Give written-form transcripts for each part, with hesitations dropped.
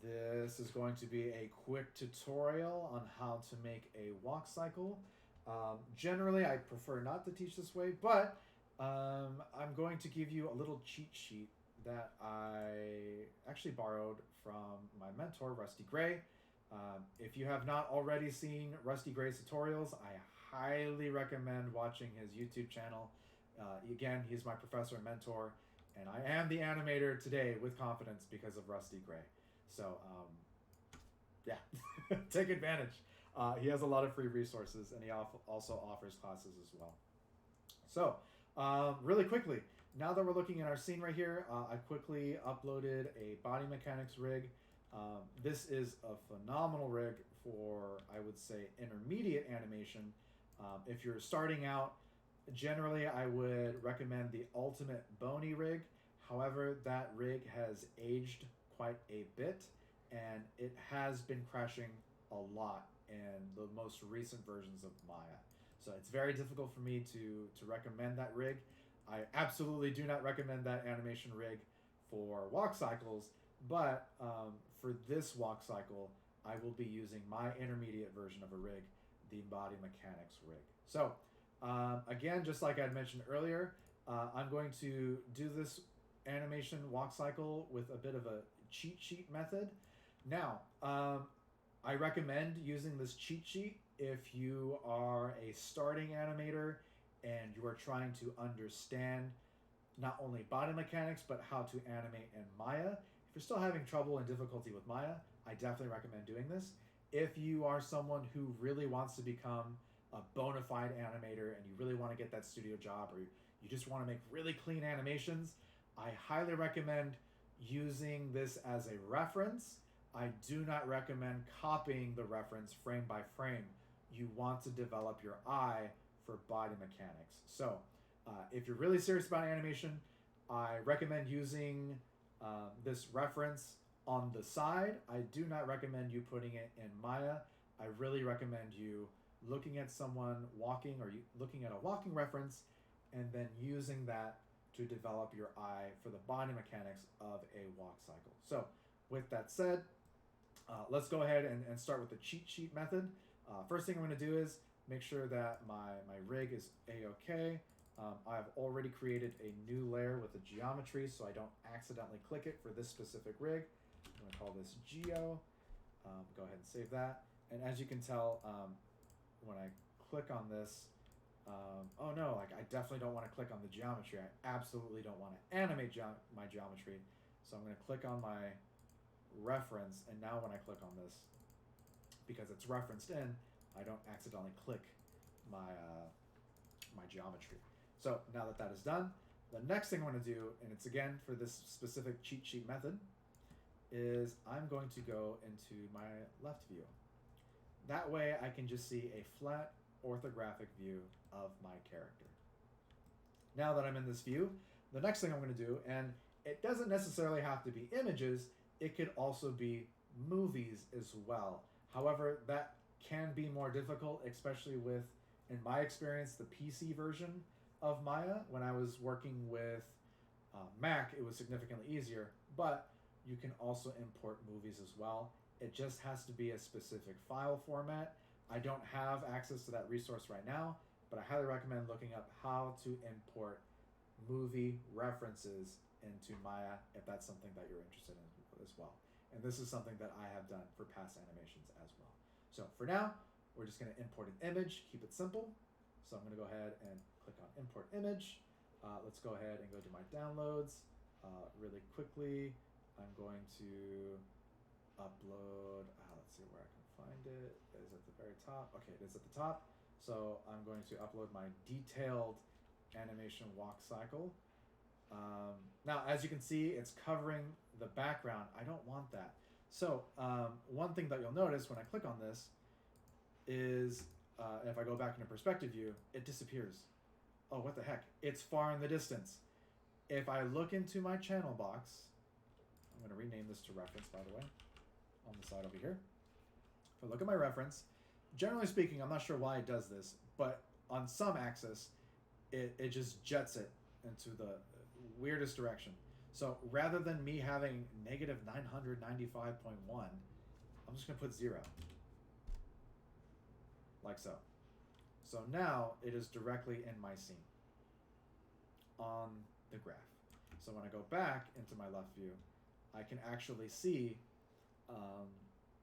This is going to be a quick tutorial on how to make a walk cycle. Generally, I prefer not to teach this way, but I'm going to give you a little cheat sheet that I actually borrowed from my mentor, Rusty Gray. If you have not already seen Rusty Gray's tutorials, I highly recommend watching his YouTube channel. Again, he's my professor and mentor, and I am the animator today with confidence because of Rusty Gray. So, yeah, take advantage. He has a lot of free resources, and he also offers classes as well. So, really quickly, now that we're looking at our scene right here, I quickly uploaded a body mechanics rig. This is a phenomenal rig for, I would say, intermediate animation. If you're starting out, generally I would recommend the Ultimate Bony rig. However, that rig has aged quite a bit, and it has been crashing a lot in the most recent versions of Maya. So it's very difficult for me to recommend that rig. I absolutely do not recommend that animation rig for walk cycles, but for this walk cycle, I will be using my intermediate version of a rig, the Body Mechanics rig. So again, just like I'd mentioned earlier, I'm going to do this animation walk cycle with a bit of a cheat sheet method. Now, I recommend using this cheat sheet if you are a starting animator and you are trying to understand not only body mechanics but how to animate in Maya. If you're still having trouble and difficulty with Maya, I definitely recommend doing this. If you are someone who really wants to become a bona fide animator and you really want to get that studio job, or you just want to make really clean animations, I highly recommend using this as a reference. I do not recommend copying the reference frame by frame. You want to develop your eye for body mechanics. So if you're really serious about animation, I recommend using this reference on the side. I do not recommend you putting it in Maya. I really recommend you looking at someone walking, or you looking at a walking reference and then using that to develop your eye for the body mechanics of a walk cycle. So with that said, let's go ahead and start with the cheat sheet method. First thing I'm going to do is make sure that my rig is A-OK. I've already created a new layer with the geometry so I don't accidentally click it for this specific rig. I'm going to call this Geo. Go ahead and save that. And as you can tell, when I click on this, oh no, like I definitely don't want to click on the geometry. I absolutely don't want to animate my geometry. So I'm going to click on my reference, and now when I click on this, because it's referenced in, I don't accidentally click my my geometry. So now that that is done, the next thing I'm going to do, and it's again for this specific cheat sheet method, is I'm going to go into my left view. That way I can just see a flat orthographic view of my character. Now that I'm in this view, the next thing I'm going to do, and it doesn't necessarily have to be images, it could also be movies as well. However, that can be more difficult, especially with, in my experience, the PC version of Maya. When I was working with Mac, it was significantly easier, but you can also import movies as well. It just has to be a specific file format. I don't have access to that resource right now, but I highly recommend looking up how to import movie references into Maya if that's something that you're interested in as well. And this is something that I have done for past animations as well. So for now, we're just going to import an image, keep it simple. So I'm going to go ahead and click on import image. Let's go ahead and go to my downloads. Really quickly, I'm going to upload, let's see where I can find it. It is at the very top. Okay, it is at the top. So I'm going to upload my detailed animation walk cycle. Now, as you can see, it's covering the background. I don't want that. So one thing that you'll notice when I click on this is, if I go back into perspective view, it disappears. Oh, what the heck? It's far in the distance. If I look into my channel box, I'm going to rename this to reference, by the way, on the side over here. If I look at my reference, generally speaking, I'm not sure why it does this, but on some axis, it just jets it into the weirdest direction. So rather than me having negative 995.1, I'm just going to put 0. Like so. So now it is directly in my scene on the graph. So when I go back into my left view, I can actually see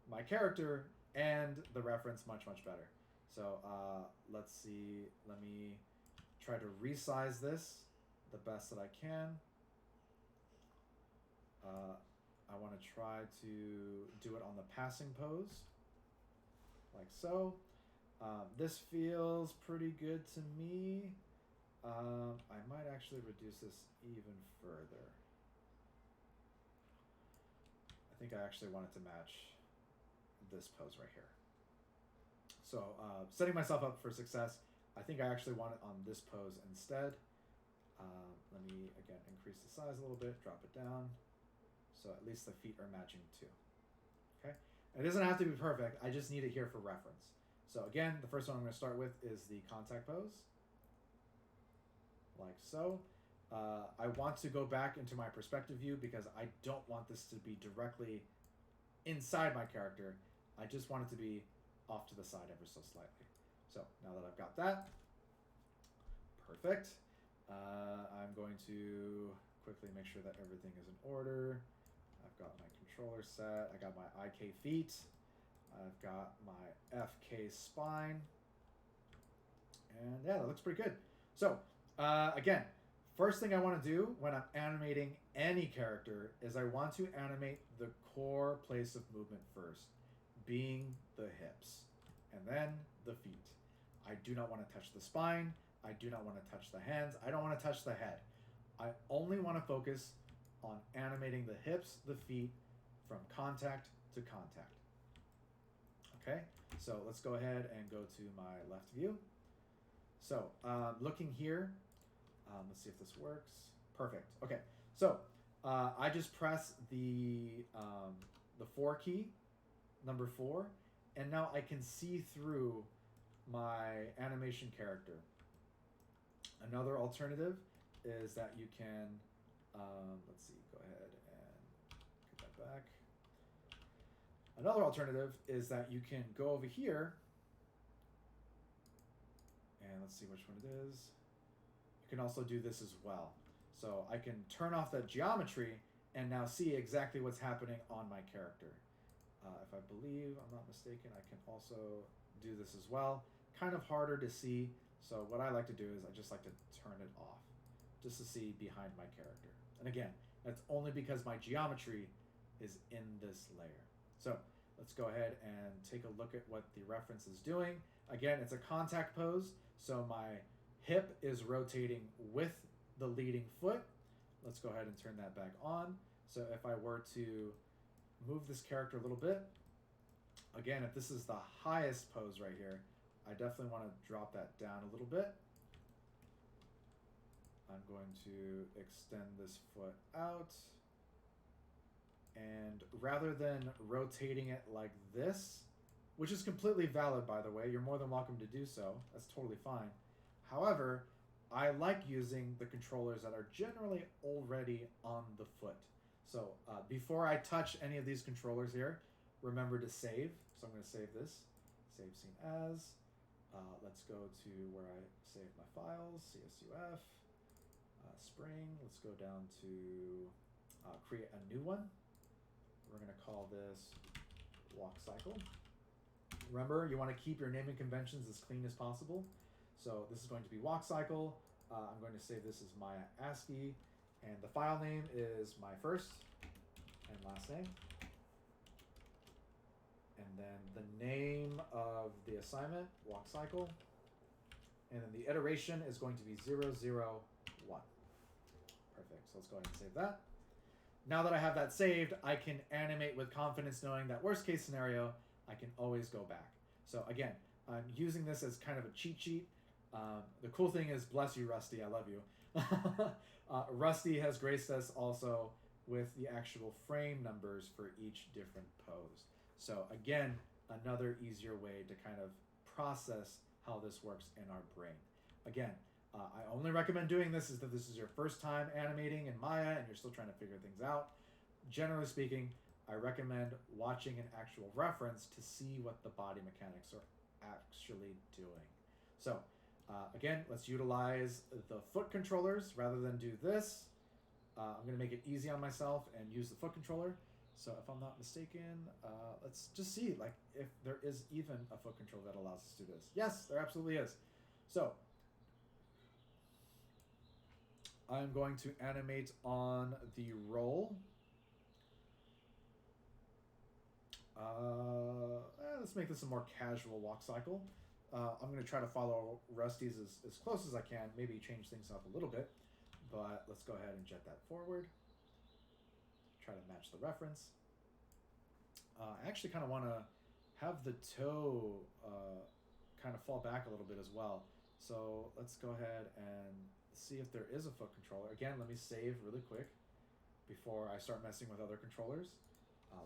my character and the reference much, much better. So let's see. Let me try to resize this the best that I can. I want to try to do it on the passing pose, like so. This feels pretty good to me. I might actually reduce this even further. I think I actually want it to match this pose right here. So setting myself up for success, I think I actually want it on this pose instead. Let me, again, increase the size a little bit, drop it down. So at least the feet are matching too. Okay? It doesn't have to be perfect. I just need it here for reference. So again, the first one I'm going to start with is the contact pose. Like so. I want to go back into my perspective view because I don't want this to be directly inside my character. I just want it to be off to the side ever so slightly. So now that I've got that, perfect. I'm going to quickly make sure that everything is in order. I've got my controller set. I got my IK feet. I've got my FK spine. And yeah, that looks pretty good. So again, first thing I want to do when I'm animating any character is I want to animate the core place of movement first, being the hips, and then the feet. I do not want to touch the spine. I do not want to touch the hands. I don't want to touch the head. I only want to focus on animating the hips, the feet, from contact to contact. Okay, so let's go ahead and go to my left view. So looking here, let's see if this works. Perfect. Okay, so I just press the 4 key, number 4, and now I can see through my animation character. Another alternative is that you can, let's see, go ahead and get that back. Another alternative is that you can go over here, and let's see which one it is. You can also do this as well. So I can turn off the geometry and now see exactly what's happening on my character. If I believe I'm not mistaken, I can also do this as well. Kind of harder to see, so what I like to do is I just like to turn it off, just to see behind my character. And again, that's only because my geometry is in this layer. So let's go ahead and take a look at what the reference is doing. Again, it's a contact pose, so my hip is rotating with the leading foot. Let's go ahead and turn that back on. So if I were to move this character a little bit, again, if this is the highest pose right here, I definitely want to drop that down a little bit. I'm going to extend this foot out. And rather than rotating it like this, which is completely valid, by the way, you're more than welcome to do so. That's totally fine. However, I like using the controllers that are generally already on the foot. So before I touch any of these controllers here, remember to save. So I'm going to save this. Save scene as. Let's go to where I save my files, CSUF, Spring. Let's go down to create a new one. We're going to call this walk cycle. Remember, you want to keep your naming conventions as clean as possible. So this is going to be walk cycle. I'm going to save this as my ASCII, and the file name is my first and last name. And then the name of the assignment, walk cycle. And then the iteration is going to be 001. Perfect. So let's go ahead and save that. Now that I have that saved, I can animate with confidence knowing that worst case scenario, I can always go back. So again, I'm using this as kind of a cheat sheet. The cool thing is, bless you, Rusty, I love you. Rusty has graced us also with the actual frame numbers for each different pose. So again, another easier way to kind of process how this works in our brain. Again, I only recommend doing this if this is your first time animating in Maya and you're still trying to figure things out. Generally speaking, I recommend watching an actual reference to see what the body mechanics are actually doing. So, again, let's utilize the foot controllers rather than do this. I'm going to make it easy on myself and use the foot controller. So if I'm not mistaken, let's just see like if there is even a foot control that allows us to do this. Yes, there absolutely is. So I'm going to animate on the roll. Let's make this a more casual walk cycle. I'm going to try to follow Rusty's as close as I can, maybe change things up a little bit, but let's go ahead and jet that forward. Try to match the reference. I actually kind of want to have the toe kind of fall back a little bit as well. So let's go ahead and see if there is a foot controller. Again, let me save really quick before I start messing with other controllers.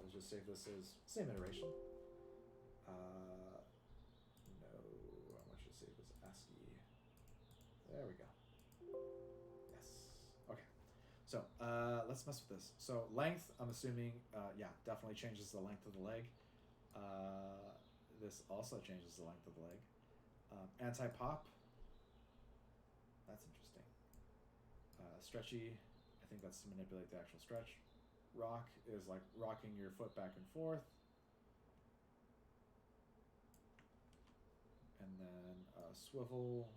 Let's just save this as same iteration. No, I want you to save as ASCII. There we go. Yes. Okay. So let's mess with this. So length, I'm assuming, yeah, definitely changes the length of the leg. This also changes the length of the leg. Anti-pop. That's interesting. Stretchy, I think that's to manipulate the actual stretch. Rock is like rocking your foot back and forth. And then swivel.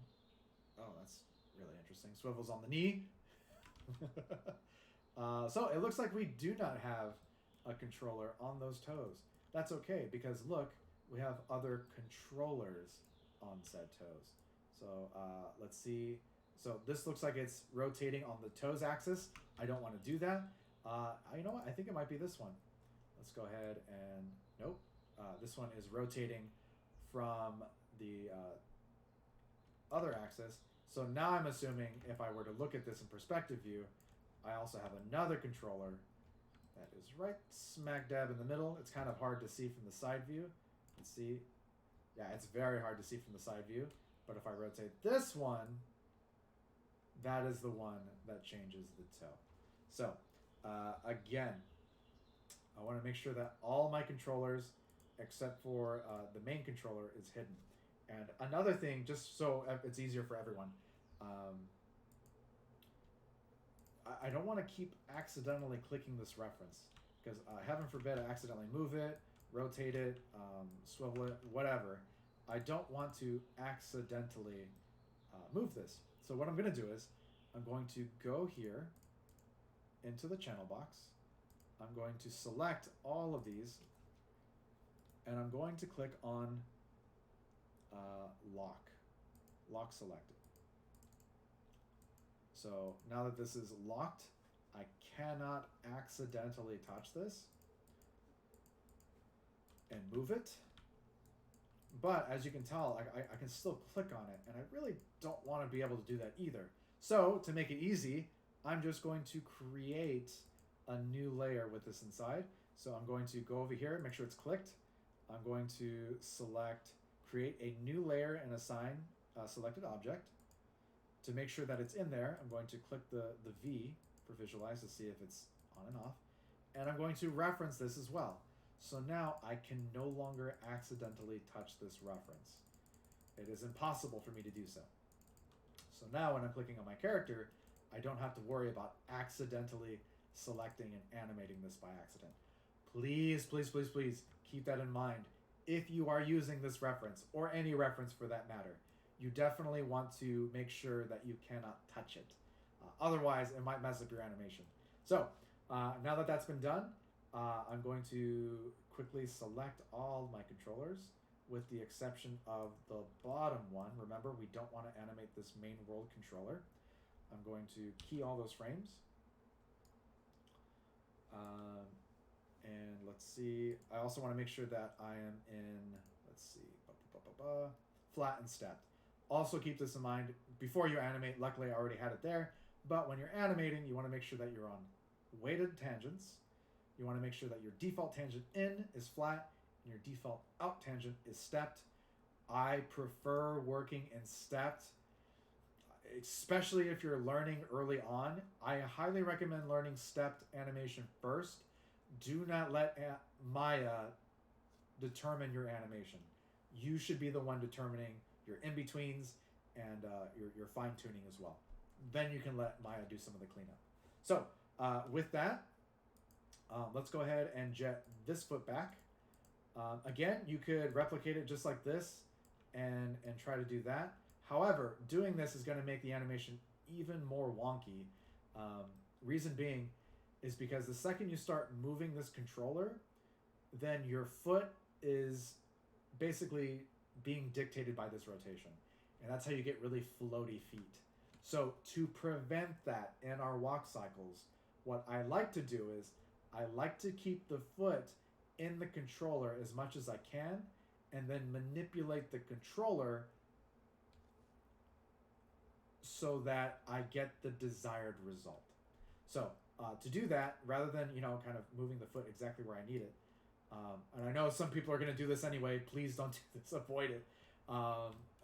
Oh, that's really interesting. Swivel's on the knee. So it looks like we do not have a controller on those toes. That's okay because look, we have other controllers on said toes. So let's see. So this looks like it's rotating on the toes axis. I don't want to do that. You know what? I think it might be this one. Let's go ahead and nope. This one is rotating from the other axis. So now I'm assuming if I were to look at this in perspective view, I also have another controller that is right smack dab in the middle. It's kind of hard to see from the side view. Let's see. Yeah, it's very hard to see from the side view. But if I rotate this one, that is the one that changes the toe. So again, I want to make sure that all my controllers, except for the main controller, is hidden. And another thing, just so it's easier for everyone, I don't want to keep accidentally clicking this reference because heaven forbid I accidentally move it, rotate it, swivel it, whatever. I don't want to accidentally move this. So what I'm going to do is I'm going to go here into the channel box. I'm going to select all of these and I'm going to click on lock selected. So now that this is locked, I cannot accidentally touch this and move it. But as you can tell, I can still click on it, and I really don't want to be able to do that either. So to make it easy, I'm just going to create a new layer with this inside. So I'm going to go over here, make sure it's clicked. I'm going to select create a new layer and assign a selected object. To make sure that it's in there, I'm going to click the V for visualize to see if it's on and off. And I'm going to reference this as well. So now I can no longer accidentally touch this reference. It is impossible for me to do so. So now when I'm clicking on my character, I don't have to worry about accidentally selecting and animating this by accident. Please, please, please, please keep that in mind. If you are using this reference, or any reference for that matter, you definitely want to make sure that you cannot touch it. Otherwise, it might mess up your animation. So now that that's been done, I'm going to quickly select all my controllers with the exception of the bottom one. Remember, we don't want to animate this main world controller. I'm going to key all those frames. And let's see. I also want to make sure that I am in, let's see, flat and stepped. Also keep this in mind before you animate. Luckily, I already had it there. But when you're animating, you want to make sure that you're on weighted tangents. You want to make sure that your default tangent in is flat and your default out tangent is stepped. I prefer working in stepped. especially if you're learning early on, I highly recommend learning stepped animation first. Do not let Maya determine your animation. You should be the one determining your in-betweens and your fine-tuning as well. Then you can let Maya do some of the cleanup. So with that, let's go ahead and jet this foot back. Again, you could replicate it just like this and try to do that. However, doing this is going to make the animation even more wonky. Reason being is because the second you start moving this controller, then your foot is basically being dictated by this rotation. And that's how you get really floaty feet. So to prevent that in our walk cycles, what I like to do is I like to keep the foot in the controller as much as I can and then manipulate the controller so that I get the desired result. So to do that, rather than kind of moving the foot exactly where I need it, and I know some people are going to do this anyway. Please don't do this. Avoid it.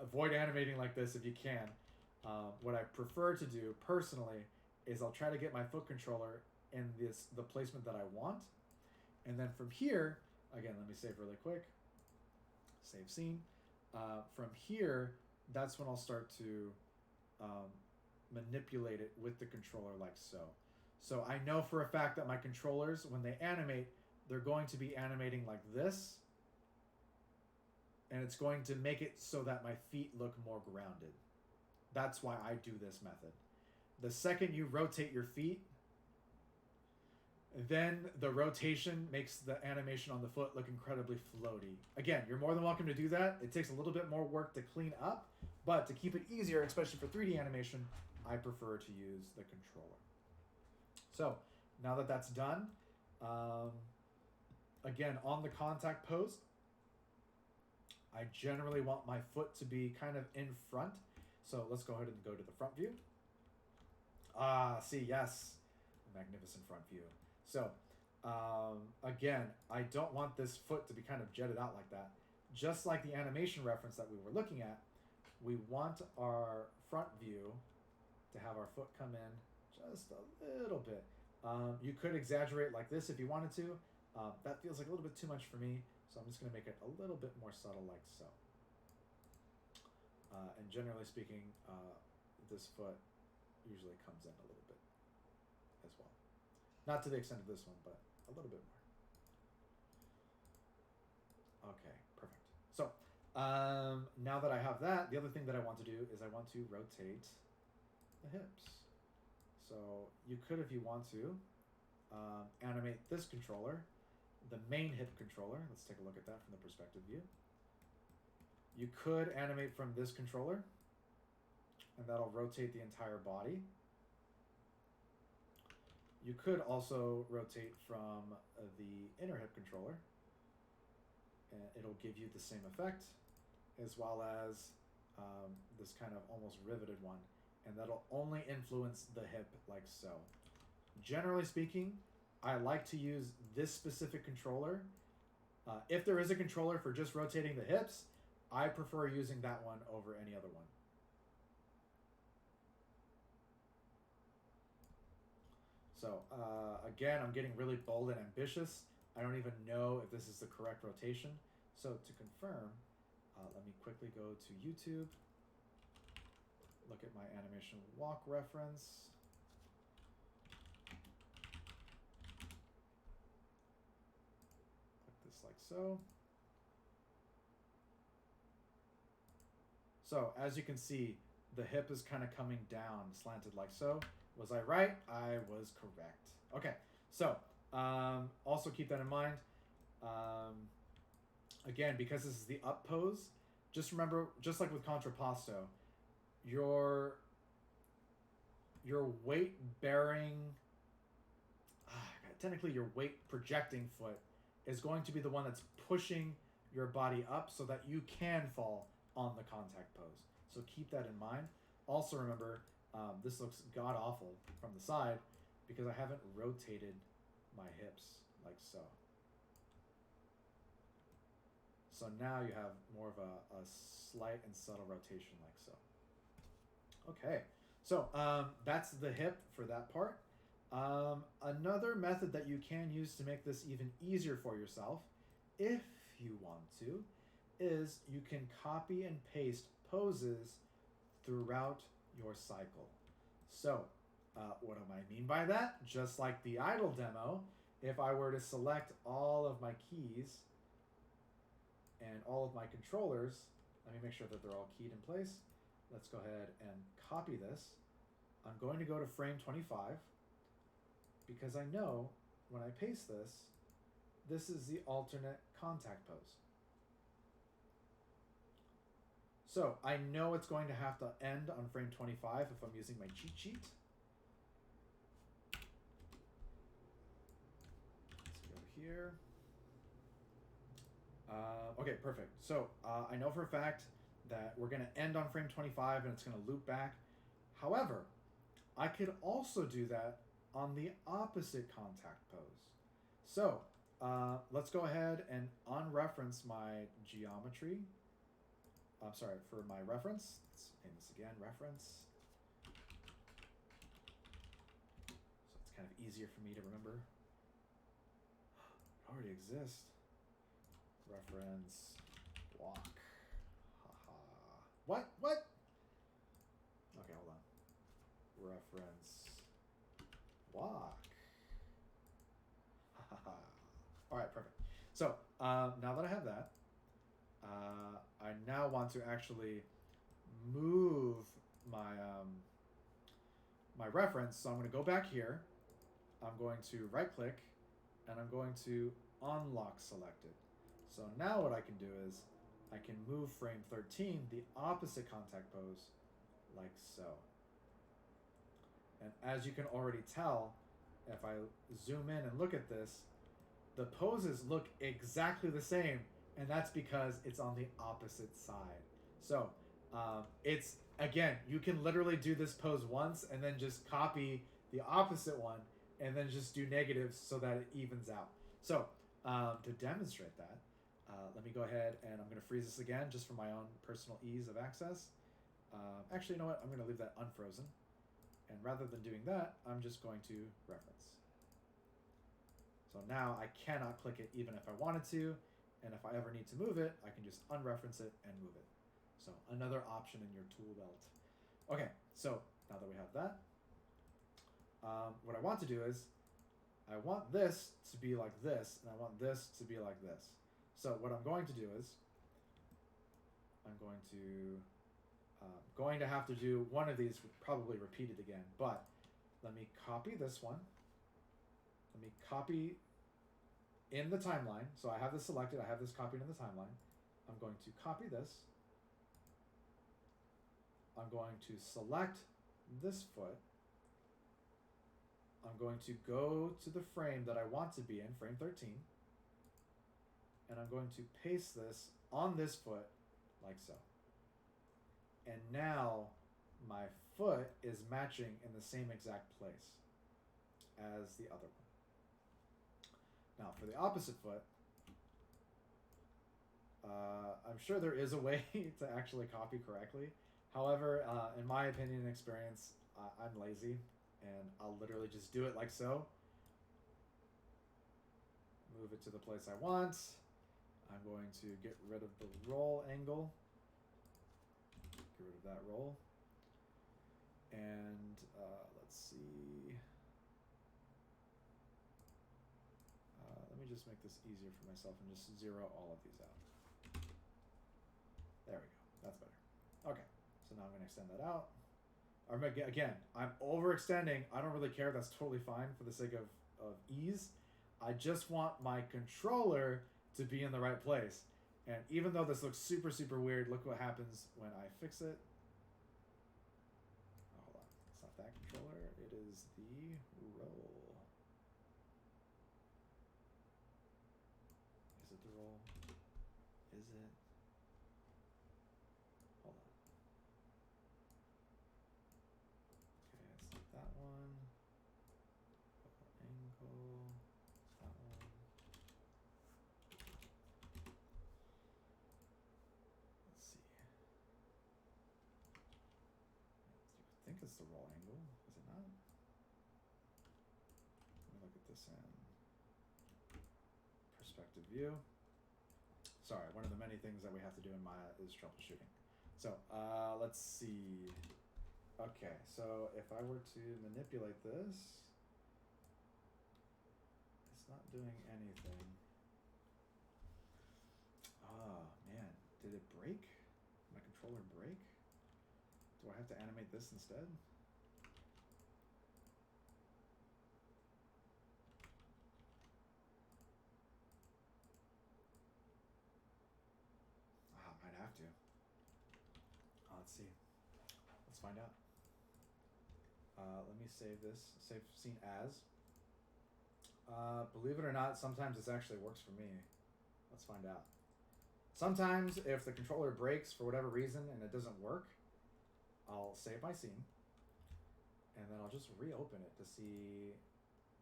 Avoid animating like this if you can. What I prefer to do personally is I'll try to get my foot controller in the placement that I want, and then from here, again, let me save really quick. Save scene. From here, that's when I'll start to manipulate it with the controller like so. So I know for a fact that my controllers, when they animate, they're going to be animating like this, and it's going to make it so that my feet look more grounded. That's why I do this method. The second you rotate your feet, then the rotation makes the animation on the foot look incredibly floaty. Again, you're more than welcome to do that. It takes a little bit more work to clean up, but to keep it easier, especially for 3D animation, I prefer to use the controller. So now that that's done, again, on the contact pose, I generally want my foot to be kind of in front. So let's go ahead and go to the front view. See, yes, magnificent front view. So again, I don't want this foot to be kind of jetted out like that. Just like the animation reference that we were looking at, we want our front view to have our foot come in just a little bit. You could exaggerate like this if you wanted to. That feels like a little bit too much for me, so I'm just going to make it a little bit more subtle like so. And generally speaking, this foot usually comes in a little bit as well. Not to the extent of this one, but a little bit more. Okay, perfect. So now that I have that, the other thing that I want to do is I want to rotate the hips. So you could, if you want to, animate this controller, the main hip controller. Let's take a look at that from the perspective view. You could animate from this controller, and that'll rotate the entire body. You could also rotate from the inner hip controller, and it'll give you the same effect, as well as this kind of almost riveted one, and that'll only influence the hip like so. Generally speaking, I like to use this specific controller. If there is a controller for just rotating the hips, I prefer using that one over any other one. So again, I'm getting really bold and ambitious. I don't even know if this is the correct rotation. So to confirm, let me quickly go to YouTube, look at my animation walk reference. Like this, like so. So as you can see, the hip is kind of coming down, slanted like so. Was I right? I was correct. Okay, so also keep that in mind. Again, because this is the up pose, just remember, just like with contrapposto, your weight bearing, technically your weight projecting foot is going to be the one that's pushing your body up so that you can fall on the contact pose. So keep that in mind. Also remember, this looks god-awful from the side because I haven't rotated my hips like so. So now you have more of a slight and subtle rotation like so. Okay, So that's the hip for that part. Another method that you can use to make this even easier for yourself, if you want to, is you can copy and paste poses throughout your cycle. So, what do I mean by that? Just like the idle demo, if I were to select all of my keys and all of my controllers, let me make sure that they're all keyed in place. Let's go ahead and copy this. I'm going to go to frame 25 because I know when I paste this, this is the alternate contact pose. So I know it's going to have to end on frame 25 if I'm using my cheat sheet. Let's go here. Okay, perfect. So I know for a fact that we're going to end on frame 25 and it's going to loop back. However, I could also do that on the opposite contact pose. So let's go ahead and unreference my geometry. I'm sorry, for my reference. Let's name this again, reference. So it's kind of easier for me to remember. It already exists. Reference walk. Haha. What? What? Okay, hold on. Reference walk. Haha. All right, perfect. So now that I have that, I now want to actually move my my reference. So I'm going to go back here. I'm going to right click, and I'm going to unlock selected. So now what I can do is I can move frame 13, the opposite contact pose, like so. And as you can already tell, if I zoom in and look at this, the poses look exactly the same, and that's because it's on the opposite side. So it's, again, you can literally do this pose once and then just copy the opposite one and then just do negatives so that it evens out. So to demonstrate that, let me go ahead and I'm going to freeze this again just for my own personal ease of access. Actually, you know what? I'm going to leave that unfrozen. And rather than doing that, I'm just going to reference. So now I cannot click it even if I wanted to. And if I ever need to move it, I can just unreference it and move it. So another option in your tool belt. Okay, so now that we have that, what I want to do is I want this to be like this, and I want this to be like this. So what I'm going to do is I'm going to have to do one of these probably repeated again, but let me copy this one. Let me copy in the timeline. So I have this selected, I have this copied in the timeline. I'm going to copy this. I'm going to select this foot. I'm going to go to the frame that I want to be in, frame 13. And I'm going to paste this on this foot like so. And now my foot is matching in the same exact place as the other one. Now for the opposite foot, I'm sure there is a way to actually copy correctly. However, in my opinion and experience, I'm lazy and I'll literally just do it like so. Move it to the place I want. I'm going to get rid of the roll angle. Get rid of that roll. And let's see. Let me just make this easier for myself and just zero all of these out. There we go. That's better. Okay. So now I'm going to extend that out. Again, I'm overextending. I don't really care. That's totally fine for the sake of ease. I just want my controller to be in the right place. And even though this looks super, super weird, look what happens when I fix it. Oh, hold on. It's not that controller. It is the roll. Is it the roll? Is it? Hold on. Okay, it's not that one. Ankle. That one. Let's see. I think it's the roll angle. Is it not? Let me look at this in perspective view. Sorry, one of the many things that we have to do in Maya is troubleshooting. So let's see. Okay, so if I were to manipulate this, it's not doing anything. Oh man, did it break? My controller break? Do I have to animate this instead? I'd have to. Let's see. Let's find out. Let me save this. Save scene as. Believe it or not, sometimes this actually works for me. Let's find out. Sometimes if the controller breaks for whatever reason and it doesn't work, I'll save my scene. And then I'll just reopen it to see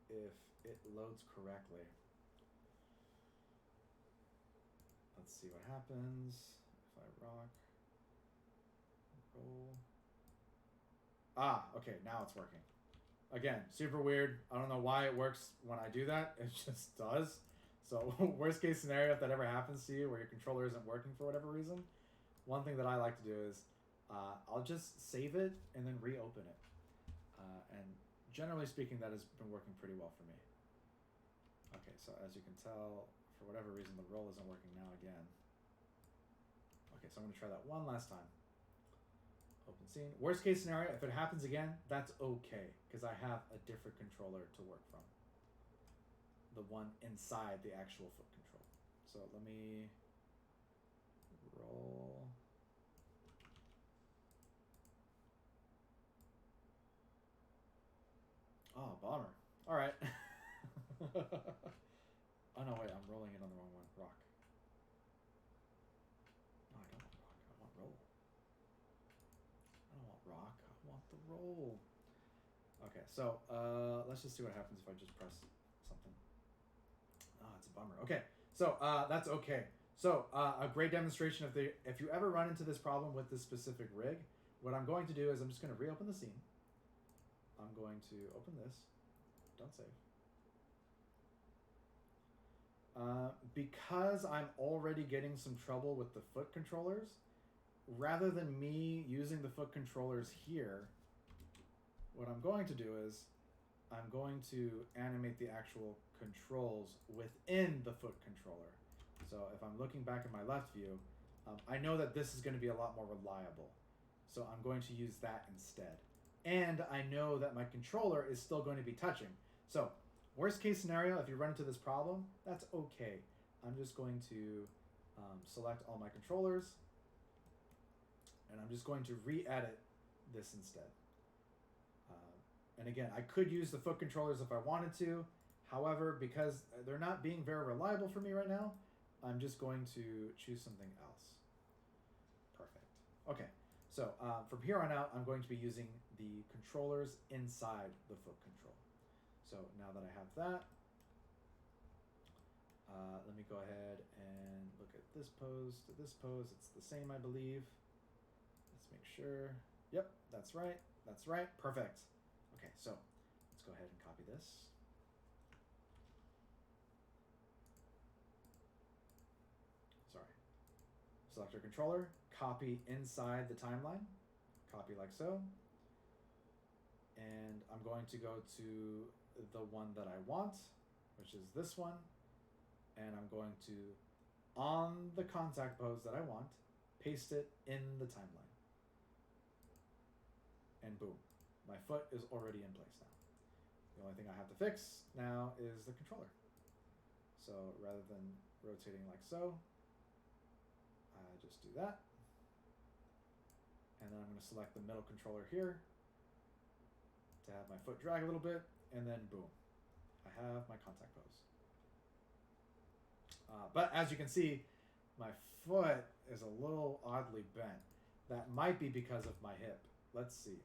if it loads correctly. Let's see what happens if I rock, roll. Okay, now it's working. Again, super weird. I don't know why it works when I do that. It just does. So worst case scenario, if that ever happens to you where your controller isn't working for whatever reason, one thing that I like to do is I'll just save it and then reopen it. And generally speaking, that has been working pretty well for me. Okay, so as you can tell, for whatever reason, the roll isn't working now again. Okay, so I'm going to try that one last time. Open scene. Worst case scenario, if it happens again, that's okay, because I have a different controller to work from. The one inside the actual foot control. So let me roll. Oh, bummer. All right. Oh, no, wait, I'm rolling it on the wrong one. Rock. No, I don't want rock. I want roll. I don't want rock. I want the roll. Okay, so let's just see what happens if I just press something. It's a bummer. Okay, so that's okay. So a great demonstration of if you ever run into this problem with this specific rig, what I'm going to do is I'm just going to reopen the scene. I'm going to open this. Don't save. Because I'm already getting some trouble with the foot controllers, rather than me using the foot controllers here, what I'm going to do is I'm going to animate the actual controls within the foot controller. So if I'm looking back at my left view, I know that this is going to be a lot more reliable. So I'm going to use that instead. And I know that my controller is still going to be touching. So worst case scenario, if you run into this problem, that's okay. I'm just going to select all my controllers, and I'm just going to re-edit this instead. And again, I could use the foot controllers if I wanted to. However, because they're not being very reliable for me right now, I'm just going to choose something else. Perfect. Okay, so from here on out, I'm going to be using the controllers inside the foot control. So now that I have that, let me go ahead and look at this pose to this pose. It's the same, I believe. Let's make sure. Yep, that's right. That's right. Perfect. Okay, so let's go ahead and copy this. Sorry. Select our controller, copy inside the timeline, copy like so. And I'm going to go to the one that I want, which is this one. And I'm going to, on the contact pose that I want, paste it in the timeline. And boom, my foot is already in place now. The only thing I have to fix now is the controller. So rather than rotating like so, I just do that. And then I'm going to select the middle controller here to have my foot drag a little bit, and then boom, I have my contact pose. But as you can see, my foot is a little oddly bent. That might be because of my hip. Let's see.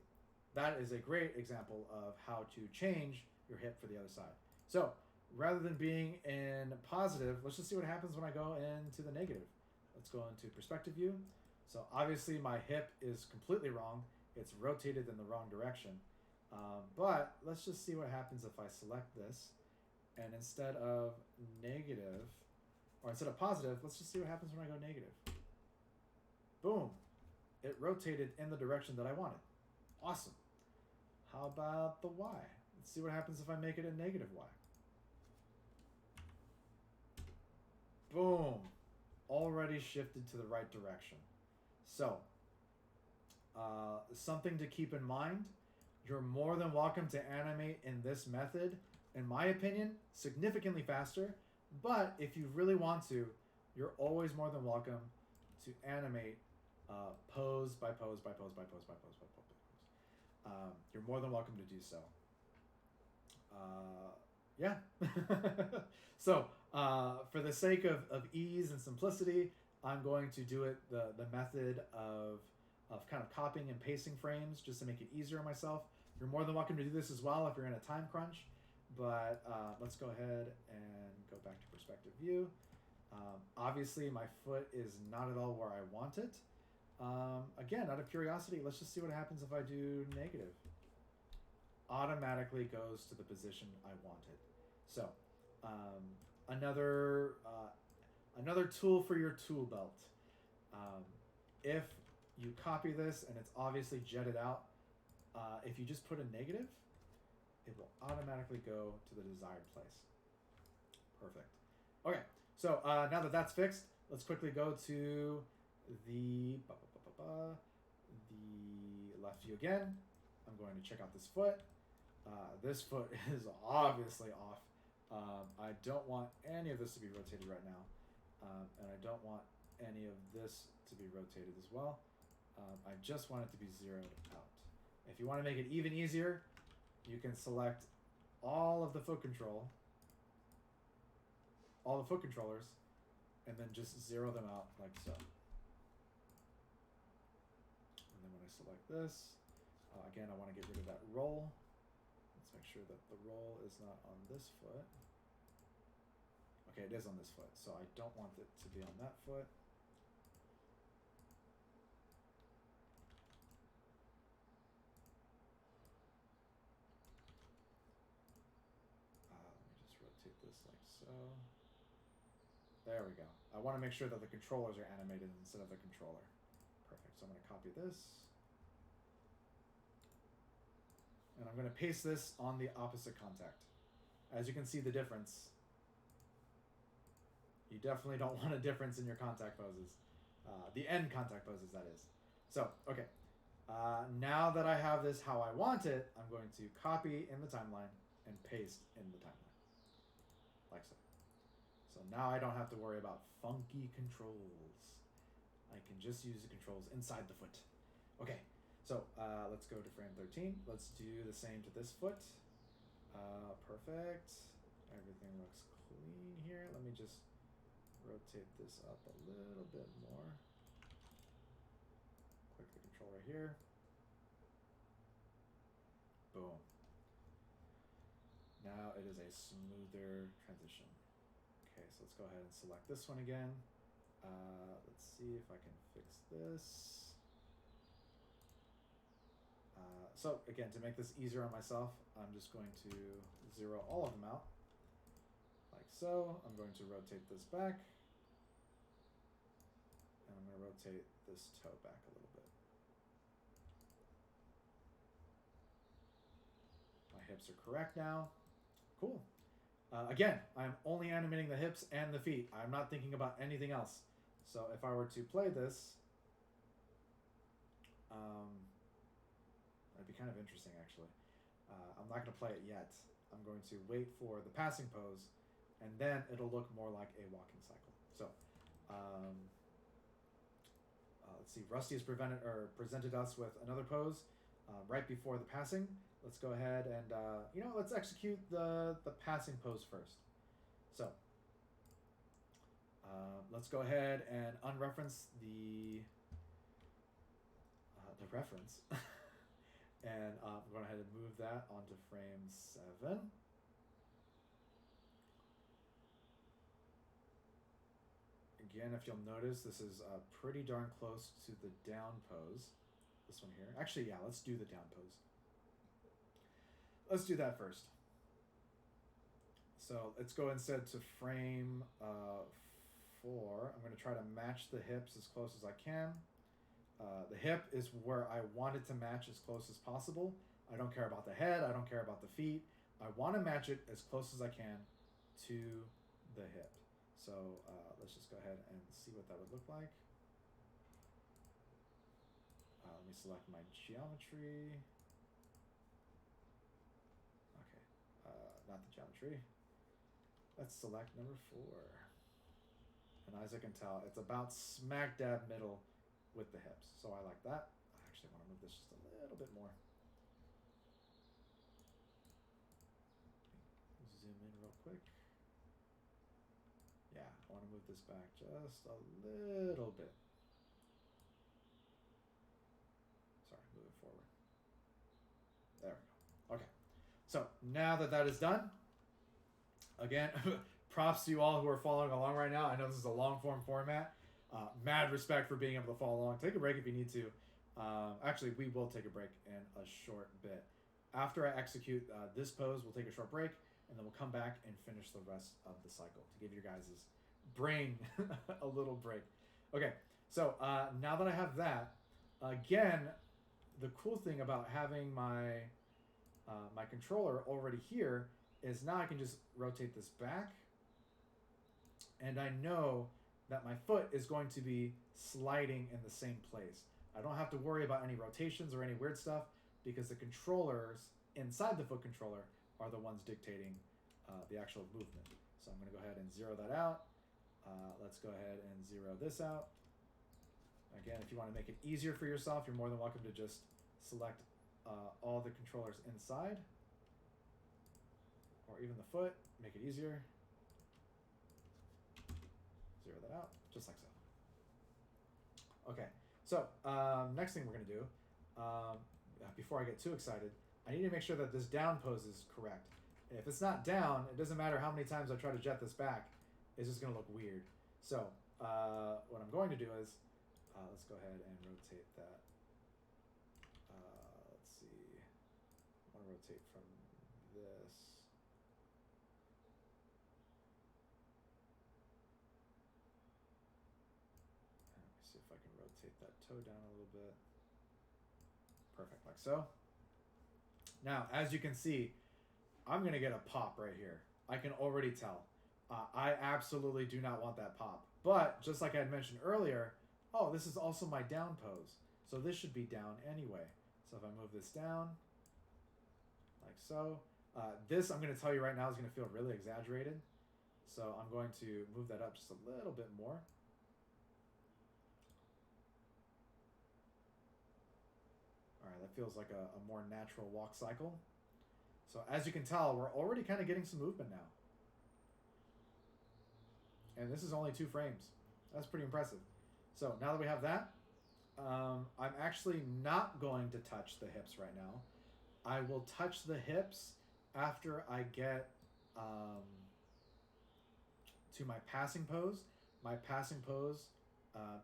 That is a great example of how to change your hip for the other side. So rather than being in positive, let's just see what happens when I go into the negative. Let's go into perspective view. So obviously my hip is completely wrong. it's rotated in the wrong direction. But let's just see what happens if I select this, and instead of negative, or instead of positive, let's just see what happens when I go negative. Boom. It rotated in the direction that I wanted. Awesome. How about the y? Let's see what happens if I make it a negative y. Boom. Already shifted to the right direction. So, something to keep in mind, you're more than welcome to animate in this method. In my opinion, significantly faster. But if you really want to, you're always more than welcome to animate pose by pose by pose by pose by pose by pose. You're more than welcome to do so. Yeah. So for the sake of ease and simplicity, I'm going to do it the method of kind of copying and pasting frames just to make it easier on myself. You're more than welcome to do this as well if you're in a time crunch. But let's go ahead and go back to perspective view. Obviously, my foot is not at all where I want it. Again, out of curiosity, let's just see what happens if I do negative. Automatically goes to the position I wanted. So, another tool for your tool belt. If you copy this and it's obviously jetted out, if you just put a negative, it will automatically go to the desired place. Perfect. Okay, so now that that's fixed, let's quickly go to the left view again. I'm going to check out this foot. This foot is obviously off. I don't want any of this to be rotated right now. And I don't want any of this to be rotated as well. I just want it to be zeroed out. If you want to make it even easier, you can select all of the foot controllers, and then just zero them out like so. And then when I select this, again, I want to get rid of that roll. Let's make sure that the roll is not on this foot. Okay, it is on this foot, so I don't want it to be on that foot. Let me just rotate this like so. There we go. I want to make sure that the controllers are animated instead of the controller. Perfect. So I'm going to copy this. And I'm going to paste this on the opposite contact. As you can see the difference. You definitely don't want a difference in your contact poses. The end contact poses, that is. So, okay. Now that I have this how I want it, I'm going to copy in the timeline and paste in the timeline. Like so. So now I don't have to worry about funky controls. I can just use the controls inside the foot. Okay, so let's go to frame 13. Let's do the same to this foot. Perfect. Everything looks clean here. Let me just rotate this up a little bit more. Click the controller here. Boom. Now it is a smoother transition. Okay, so let's go ahead and select this one again. Let's see if I can fix this. So again, to make this easier on myself, I'm just going to zero all of them out. Like so. I'm going to rotate this back. And I'm going to rotate this toe back a little bit. My hips are correct now. Cool. Again, I'm only animating the hips and the feet. I'm not thinking about anything else. So if I were to play this, that'd be kind of interesting, actually. I'm not going to play it yet. I'm going to wait for the passing pose, and then it'll look more like a walking cycle. So let's see. Rusty has presented us with another pose right before the passing. Let's go ahead and, let's execute the passing pose first. So let's go ahead and unreference the reference. And I'm going ahead and move that onto frame 7. Again, if you'll notice, this is pretty darn close to the down pose. this one here. Actually, yeah, let's do the down pose. Let's do that first. So let's go instead to frame 4. I'm going to try to match the hips as close as I can. The hip is where I want it to match as close as possible. I don't care about the head. I don't care about the feet. I want to match it as close as I can to the hip. So let's just go ahead and see what that would look like. Let me select my geometry. Okay, not the geometry. Let's select number 4. And as I can tell, it's about smack dab middle with the hips. So I like that. I actually want to move this just a little bit more. Zoom in real quick. Yeah, I want to move this back just a little bit. Sorry, move it forward. There we go. Okay. So now that that is done, again, props to you all who are following along right now. I know this is a long form format. Mad respect for being able to follow along. Take a break if you need to. Actually, we will take a break in a short bit. After I execute this pose, we'll take a short break, and then we'll come back and finish the rest of the cycle to give your guys' brain a little break. Okay, so now that I have that, again, the cool thing about having my my controller already here is now I can just rotate this back, and I know that my foot is going to be sliding in the same place. I don't have to worry about any rotations or any weird stuff because the controllers inside the foot controller are the ones dictating the actual movement. So I'm going to go ahead and zero that out. Let's go ahead and zero this out. Again, if you want to make it easier for yourself, you're more than welcome to just select all the controllers inside, or even the foot, make it easier. Zero that out, just like so. Okay, so next thing we're going to do, before I get too excited, I need to make sure that this down pose is correct. If it's not down, it doesn't matter how many times I try to jet this back, it's just going to look weird. So what I'm going to do is, let's go ahead and rotate that. Let's see, I want to rotate from this. Let me see if I can rotate that toe down a little bit. Perfect, like so. Now, as you can see, I'm going to get a pop right here. I can already tell. I absolutely do not want that pop. But, just like I had mentioned earlier, oh, this is also my down pose. So this should be down anyway. So if I move this down, like so. This, I'm going to tell you right now, is going to feel really exaggerated. So I'm going to move that up just a little bit more. All right, that feels like a more natural walk cycle. So as you can tell, we're already kind of getting some movement now. And this is only 2 frames. That's pretty impressive. So now that we have that, I'm actually not going to touch the hips right now. I will touch the hips after I get to my passing pose. My passing pose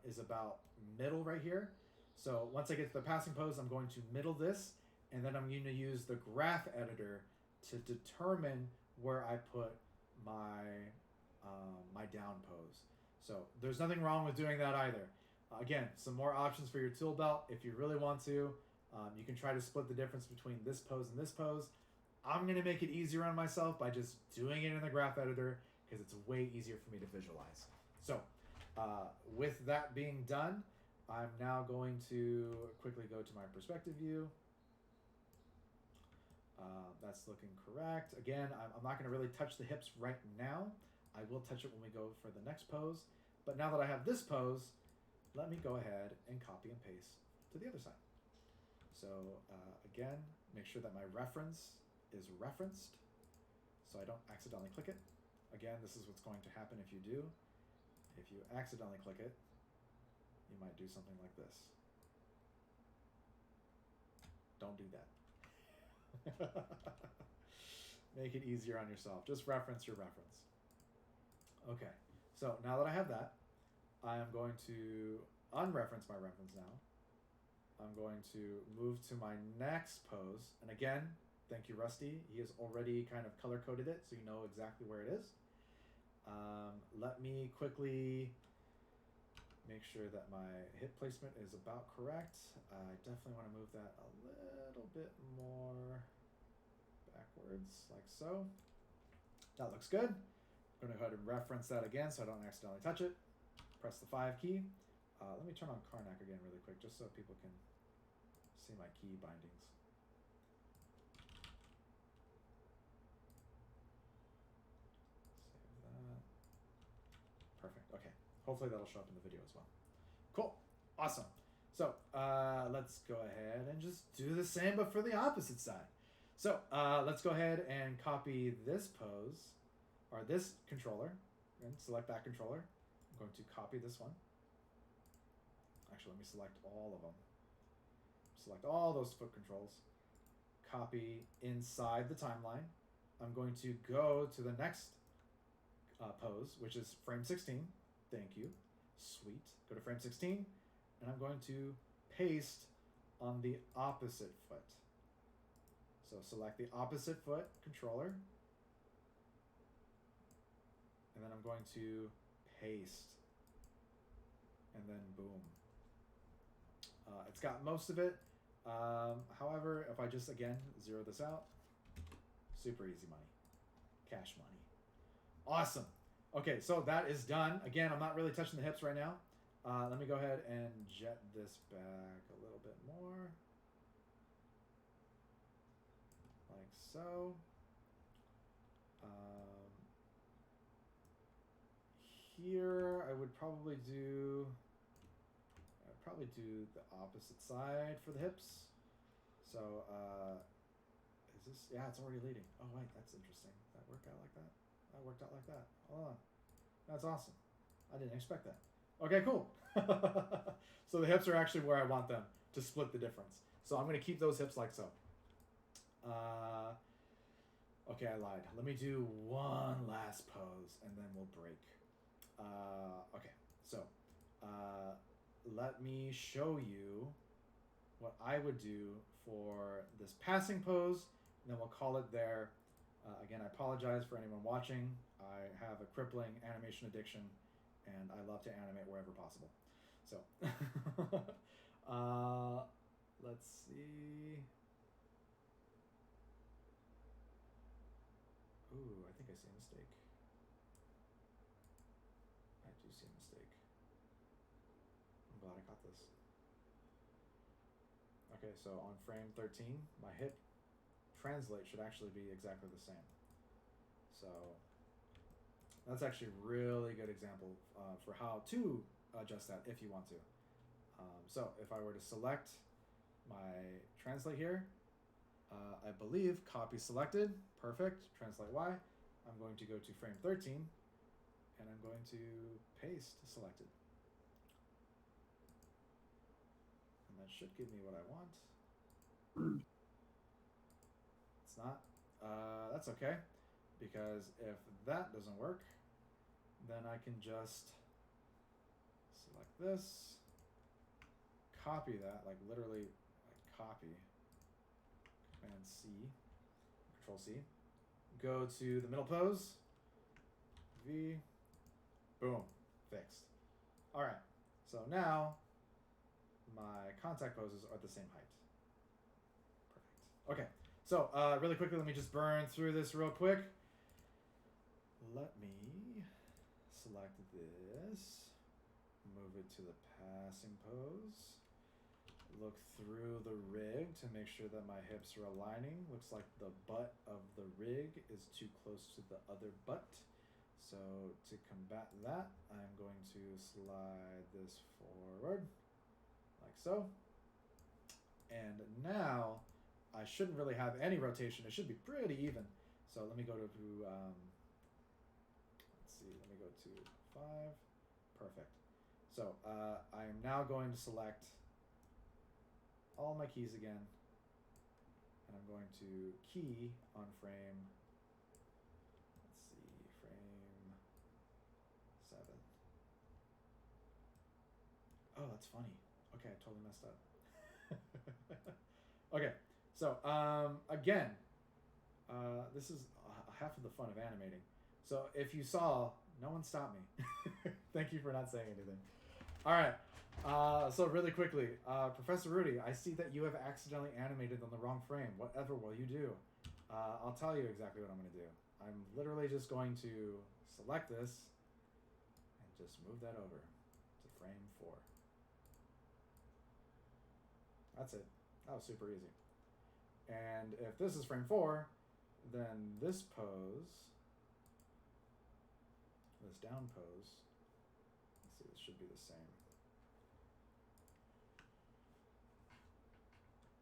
is about middle right here. So once I get to the passing pose, I'm going to middle this, and then I'm going to use the graph editor to determine where I put my my down pose. So there's nothing wrong with doing that either. Again, some more options for your tool belt if you really want to. You can try to split the difference between this pose and this pose. I'm going to make it easier on myself by just doing it in the graph editor because it's way easier for me to visualize. So with that being done, I'm now going to quickly go to my perspective view. That's looking correct. Again, I'm not going to really touch the hips right now. I will touch it when we go for the next pose. But now that I have this pose, let me go ahead and copy and paste to the other side. So again, make sure that my reference is referenced so I don't accidentally click it. Again, this is what's going to happen if you do. If you accidentally click it, you might do something like this. Don't do that. Make it easier on yourself. Just reference your reference. Okay, so now that I have that, I am going to unreference my reference now. I'm going to move to my next pose. And again, thank you, Rusty. He has already kind of color-coded it, so you know exactly where it is. Let me quickly make sure that my hip placement is about correct. I definitely want to move that a little bit more backwards, like so. That looks good. I'm going to go ahead and reference that again so I don't accidentally touch it. Press the 5 key. Let me turn on Karnak again really quick, just so people can see my key bindings. Save that. Perfect. Okay. Hopefully that'll show up in the video as well. Cool. Awesome. So let's go ahead and just do the same, but for the opposite side. So let's go ahead and copy this pose, or this controller, and select that controller. I'm going to copy this one. Actually, let me select all of them. Select all those foot controls. Copy inside the timeline. I'm going to go to the next pose, which is frame 16. Thank you. Sweet. Go to frame 16, and I'm going to paste on the opposite foot. So select the opposite foot controller, and then I'm going to paste, and then boom. It's got most of it. However, if I just, again, zero this out, super easy money. Cash money. Awesome. Okay, so that is done. Again, I'm not really touching the hips right now. Let me go ahead and jet this back a little bit more. Like so. Here, I would probably do... probably do the opposite side for the hips. So, is this, yeah, it's already leading. Oh wait, that's interesting. That worked out like that? That worked out like that. Hold on. That's awesome. I didn't expect that. Okay, cool. So the hips are actually where I want them to split the difference. So I'm gonna keep those hips like so. Okay, I lied. Let me do one last pose and then we'll break. Okay, so, let me show you what I would do for this passing pose, and then we'll call it there. Again, I apologize for anyone watching. I have a crippling animation addiction, and I love to animate wherever possible. So, let's see. Ooh, I think I see a mistake. I do see a mistake. I'm glad I caught this. Okay, so on frame 13, my hip translate should actually be exactly the same. So that's actually a really good example for how to adjust that if you want to. So if I were to select my translate here, I believe copy selected, perfect, translate Y. I'm going to go to frame 13 and I'm going to paste selected. And that should give me what I want. It's not. That's okay, because if that doesn't work, then I can just select this, copy that, like literally like copy, Command C, Control C, go to the middle pose, V, boom, fixed. All right, so now my contact poses are the same height. Perfect. Okay, so really quickly, let me just burn through this real quick. Let me select this, move it to the passing pose, look through the rig to make sure that my hips are aligning. Looks like the butt of the rig is too close to the other butt. So to combat that, I'm going to slide this forward, like so. And now, I shouldn't really have any rotation. It should be pretty even. So let me go to, let's see, let me go to 5. Perfect. So I am now going to select all my keys again. And I'm going to key on frame, let's see, frame 7. Oh, that's funny. Okay, I totally messed up. Okay, so again, this is half of the fun of animating. So if you saw, no one stopped me. Thank you for not saying anything. All right. So really quickly, Professor Rudy, I see that you have accidentally animated on the wrong frame. Whatever will you do? I'll tell you exactly what I'm going to do. I'm literally just going to select this and just move that over to frame 4. That's it. That was super easy. And if this is frame 4, then this pose, this down pose, let's see, this should be the same.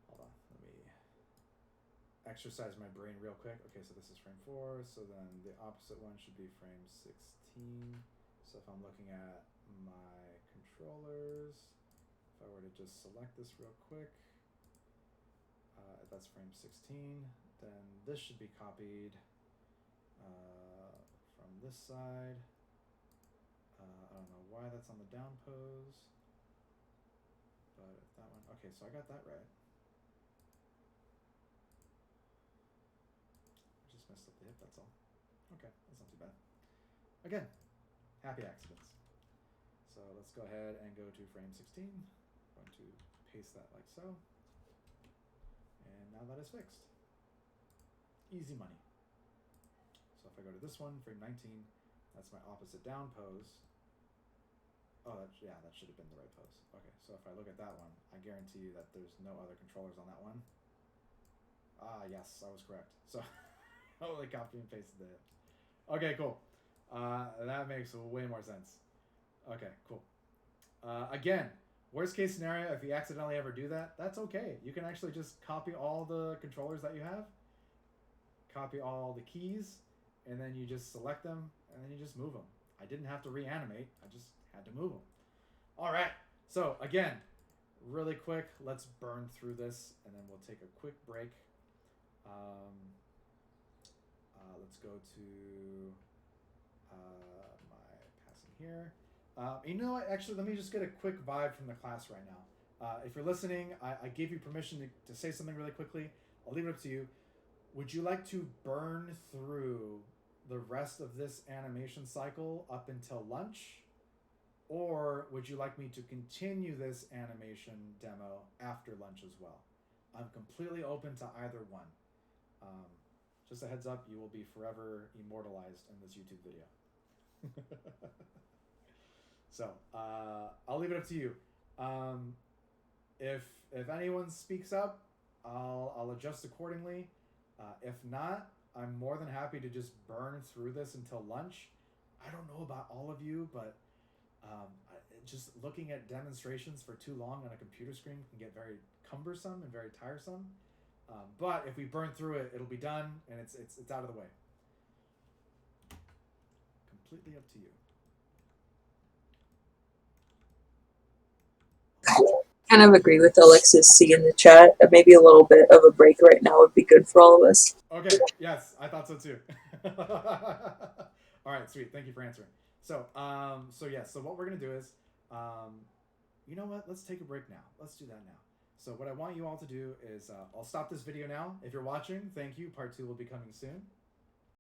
Hold on, let me exercise my brain real quick. Okay, so this is frame 4, so then the opposite one should be frame 16. So if I'm looking at my controllers, if I were to just select this real quick, that's frame 16, then this should be copied from this side. I don't know why that's on the down pose, but if that one, okay, so I got that right. Just messed up the hip, that's all. Okay, that's not too bad. Again, happy accidents. So let's go ahead and go to frame 16. I'm going to paste that like so. And now that is fixed. Easy money. So if I go to this one, frame 19, that's my opposite down pose. Oh, that should have been the right pose. Okay, so if I look at that one, I guarantee you that there's no other controllers on that one. Ah, yes, I was correct. So I only copy and pasted it. Okay, cool. That makes way more sense. Okay, cool. Again, worst case scenario, if you accidentally ever do that, that's okay. You can actually just copy all the controllers that you have, copy all the keys, and then you just select them, and then you just move them. I didn't have to reanimate. I just had to move them. All right. So again, really quick, let's burn through this, and then we'll take a quick break. Let's go to my passing here. You know what? Actually, let me just get a quick vibe from the class right now. If you're listening, I gave you permission to say something really quickly. I'll leave it up to you. Would you like to burn through the rest of this animation cycle up until lunch? Or would you like me to continue this animation demo after lunch as well? I'm completely open to either one. Just a heads up, you will be forever immortalized in this YouTube video. So I'll leave it up to you. If anyone speaks up, I'll adjust accordingly. If not, I'm more than happy to just burn through this until lunch. I don't know about all of you, but just looking at demonstrations for too long on a computer screen can get very cumbersome and very tiresome. But if we burn through it, it'll be done and it's out of the way. Completely up to you. Kind of agree with Alexis C in the chat. Maybe a little bit of a break right now would be good for all of us. Okay, yes, I thought so too. All right, sweet. Thank you for answering. So what we're gonna do is, you know what? Let's take a break now. Let's do that now. So what I want you all to do is, I'll stop this video now. If you're watching, thank you. Part 2 will be coming soon.